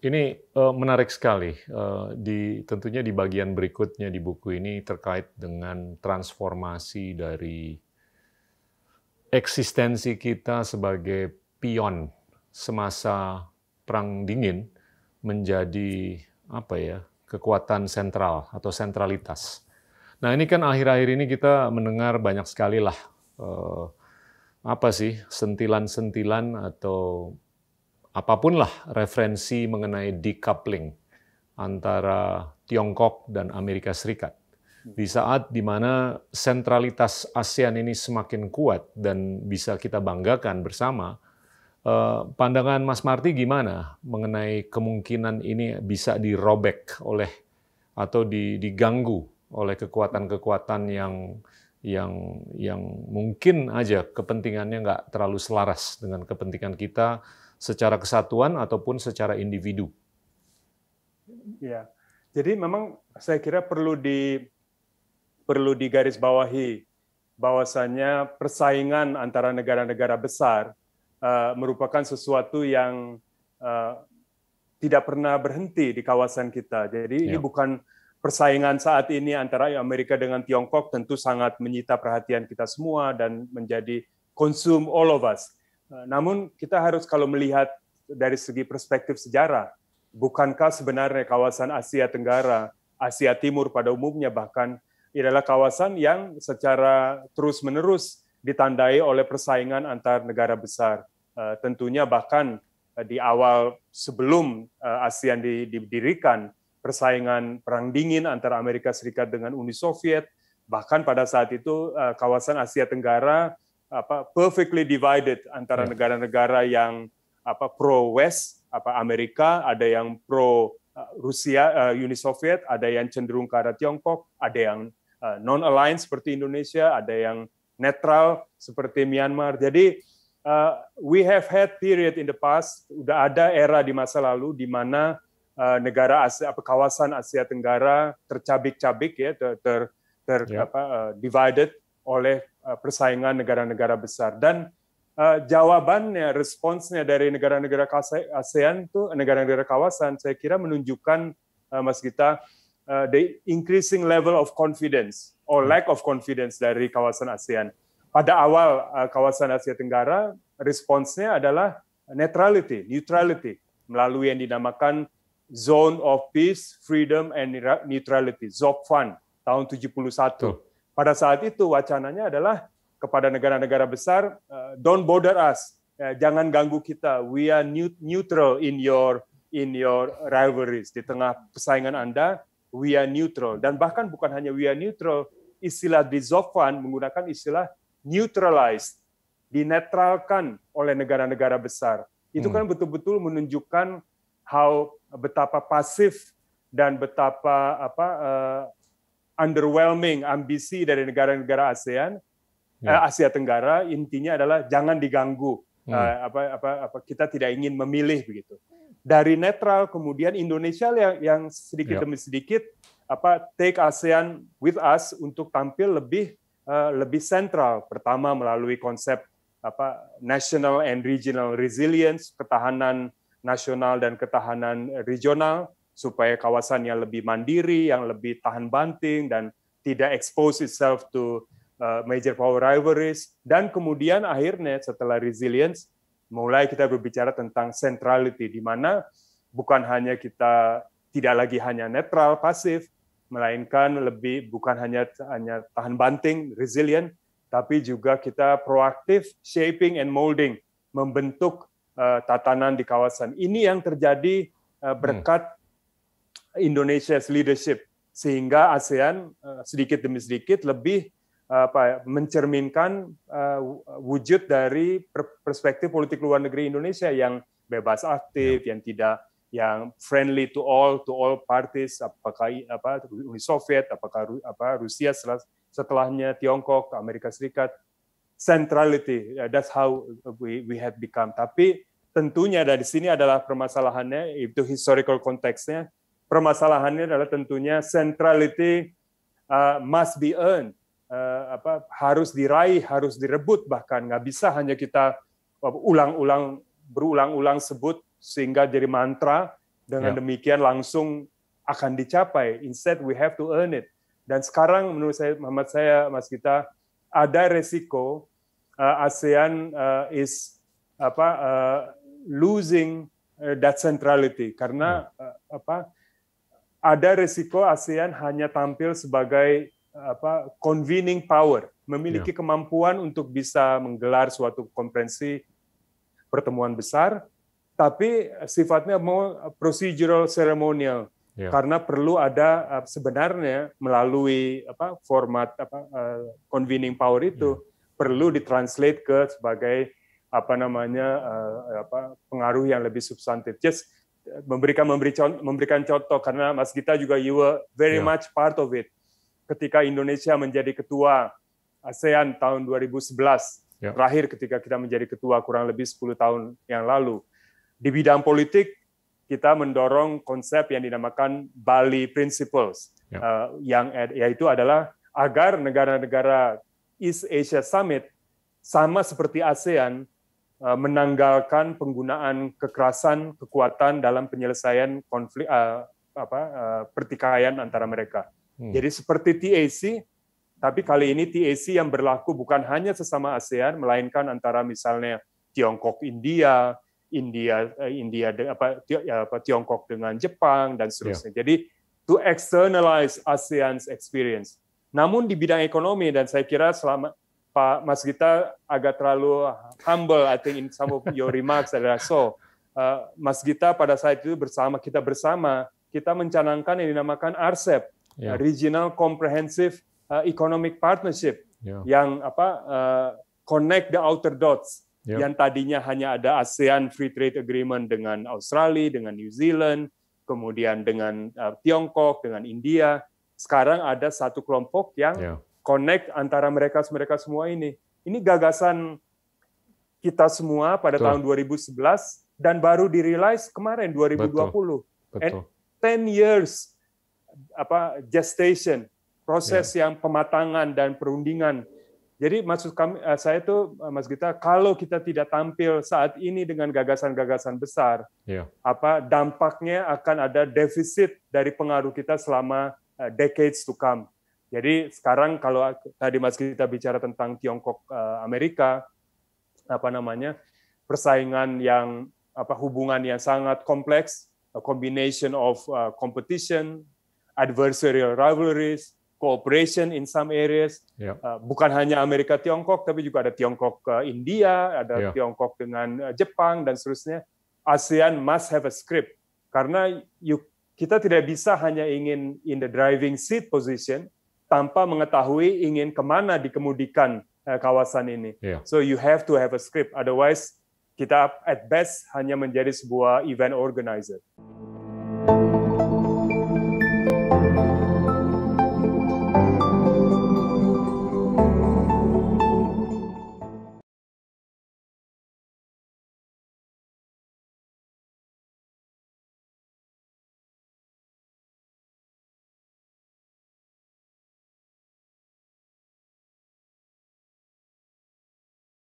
Ini menarik sekali. Tentunya di bagian berikutnya di buku ini terkait dengan transformasi dari eksistensi kita sebagai pion semasa Perang Dingin menjadi kekuatan sentral atau sentralitas. Nah, ini kan akhir-akhir ini kita mendengar banyak sekali lah sentilan-sentilan atau apapun lah referensi mengenai decoupling antara Tiongkok dan Amerika Serikat. Di saat di mana sentralitas ASEAN ini semakin kuat dan bisa kita banggakan bersama, pandangan Mas Marty gimana mengenai kemungkinan ini bisa dirobek oleh atau diganggu oleh kekuatan-kekuatan yang mungkin aja kepentingannya nggak terlalu selaras dengan kepentingan kita secara kesatuan ataupun secara individu. Ya, jadi memang saya kira perlu digarisbawahi bahwasanya persaingan antara negara-negara besar merupakan sesuatu yang tidak pernah berhenti di kawasan kita. Jadi ini bukan persaingan saat ini antara Amerika dengan Tiongkok, tentu sangat menyita perhatian kita semua dan menjadi consume all of us. Namun kita harus kalau melihat dari segi perspektif sejarah, bukankah sebenarnya kawasan Asia Tenggara, Asia Timur pada umumnya bahkan adalah kawasan yang secara terus-menerus ditandai oleh persaingan antar negara besar. Tentunya bahkan di awal sebelum ASEAN didirikan, persaingan Perang Dingin antara Amerika Serikat dengan Uni Soviet, bahkan pada saat itu kawasan Asia Tenggara perfectly divided antara negara-negara yang pro West, Amerika, ada yang pro Rusia, Uni Soviet, ada yang cenderung ke arah Tiongkok, ada yang non-aligned seperti Indonesia, ada yang netral seperti Myanmar. Jadi we have had period in the past, sudah ada era di masa lalu di mana negara kawasan Asia Tenggara tercabik-cabik ya, divided oleh persaingan negara-negara besar. Dan jawabannya, responsnya dari negara-negara ASEAN itu, negara-negara kawasan, saya kira menunjukkan, Mas Gita, the increasing level of confidence or lack of confidence dari kawasan ASEAN. Pada awal kawasan Asia Tenggara, responsnya adalah neutrality, melalui yang dinamakan Zone of Peace, Freedom, and Neutrality, ZOPFAN, tahun 71. Pada saat itu wacananya adalah kepada negara-negara besar, don't bother us, jangan ganggu kita, we are neutral in your rivalries, di tengah persaingan Anda, we are neutral. Dan bahkan bukan hanya we are neutral, istilah di ZOPFAN menggunakan istilah neutralized, dinetralkan oleh negara-negara besar. Itu kan betul-betul menunjukkan betapa pasif dan betapa underwhelming ambisi dari negara-negara ASEAN, Asia Tenggara. Intinya adalah jangan diganggu. Kita tidak ingin memilih begitu. Dari netral kemudian Indonesia yang sedikit demi sedikit take ASEAN with us untuk tampil lebih sentral. Pertama melalui konsep national and regional resilience, ketahanan nasional dan ketahanan regional, supaya kawasannya lebih mandiri, yang lebih tahan banting, dan tidak expose itself to major power rivalries. Dan kemudian akhirnya setelah resilience, mulai kita berbicara tentang centrality, di mana bukan hanya kita tidak lagi hanya netral, pasif, melainkan bukan hanya tahan banting, resilient, tapi juga kita proaktif, shaping and molding, membentuk tatanan di kawasan. Ini yang terjadi berkat Indonesia's leadership, sehingga ASEAN sedikit demi sedikit lebih mencerminkan wujud dari perspektif politik luar negeri Indonesia yang bebas aktif, yang friendly to all parties, apakah Uni Soviet, apakah Rusia setelahnya, Tiongkok, Amerika Serikat. Centrality, that's how we have become. Tapi tentunya dari sini adalah permasalahannya, itu historical konteksnya. Permasalahannya adalah tentunya centrality must be earned, harus diraih, harus direbut, bahkan nggak bisa hanya kita berulang-ulang sebut sehingga jadi mantra, Dengan demikian langsung akan dicapai. Instead we have to earn it. Dan sekarang menurut saya, Mas Gita, ada resiko ASEAN is losing that centrality karena ada resiko ASEAN hanya tampil sebagai convening power, memiliki kemampuan untuk bisa menggelar suatu konferensi pertemuan besar, tapi sifatnya mau procedural ceremonial. Karena perlu ada sebenarnya melalui format convening power itu perlu ditranslate ke sebagai pengaruh yang lebih substantif. Just memberikan contoh karena Mas Gita juga you were very much part of it. Ketika Indonesia menjadi ketua ASEAN tahun 2011, terakhir ketika kita menjadi ketua kurang lebih 10 tahun yang lalu. Di bidang politik kita mendorong konsep yang dinamakan Bali Principles, yang yaitu adalah agar negara-negara East Asia Summit sama seperti ASEAN menanggalkan penggunaan kekerasan, kekuatan dalam penyelesaian konflik pertikaian antara mereka. Jadi seperti TAC, tapi kali ini TAC yang berlaku bukan hanya sesama ASEAN, melainkan antara misalnya Tiongkok, Tiongkok dengan Jepang dan seterusnya. Jadi to externalize ASEAN's experience. Namun di bidang ekonomi dan saya kira selama Pak Mas Gita agak terlalu humble, I think in some of your remarks adalah Mas Gita pada saat itu kita mencanangkan yang dinamakan RCEP, Regional Comprehensive Economic Partnership, yang connect the outer dots. Yang tadinya hanya ada ASEAN Free Trade Agreement dengan Australia, dengan New Zealand, kemudian dengan Tiongkok, dengan India. Sekarang ada satu kelompok yang connect antara mereka semua ini. Ini gagasan kita semua pada tahun 2011 dan baru di-realize kemarin 2020. And 10 years gestation, proses yang pematangan dan perundingan. Jadi maksud saya itu, Mas Gita, kalau kita tidak tampil saat ini dengan gagasan-gagasan besar, dampaknya akan ada defisit dari pengaruh kita selama decades to come. Jadi sekarang kalau tadi Mas Gita bicara tentang Tiongkok Amerika, persaingan yang hubungan yang sangat kompleks, a combination of competition, adversarial rivalries, cooperation in some areas, bukan hanya Amerika Tiongkok, tapi juga ada Tiongkok India, ada Tiongkok dengan Jepang dan seterusnya. ASEAN must have a script karena kita tidak bisa hanya ingin in the driving seat position tanpa mengetahui ingin kemana dikemudikan kawasan ini. So you have to have a script, otherwise kita at best hanya menjadi sebuah event organizer.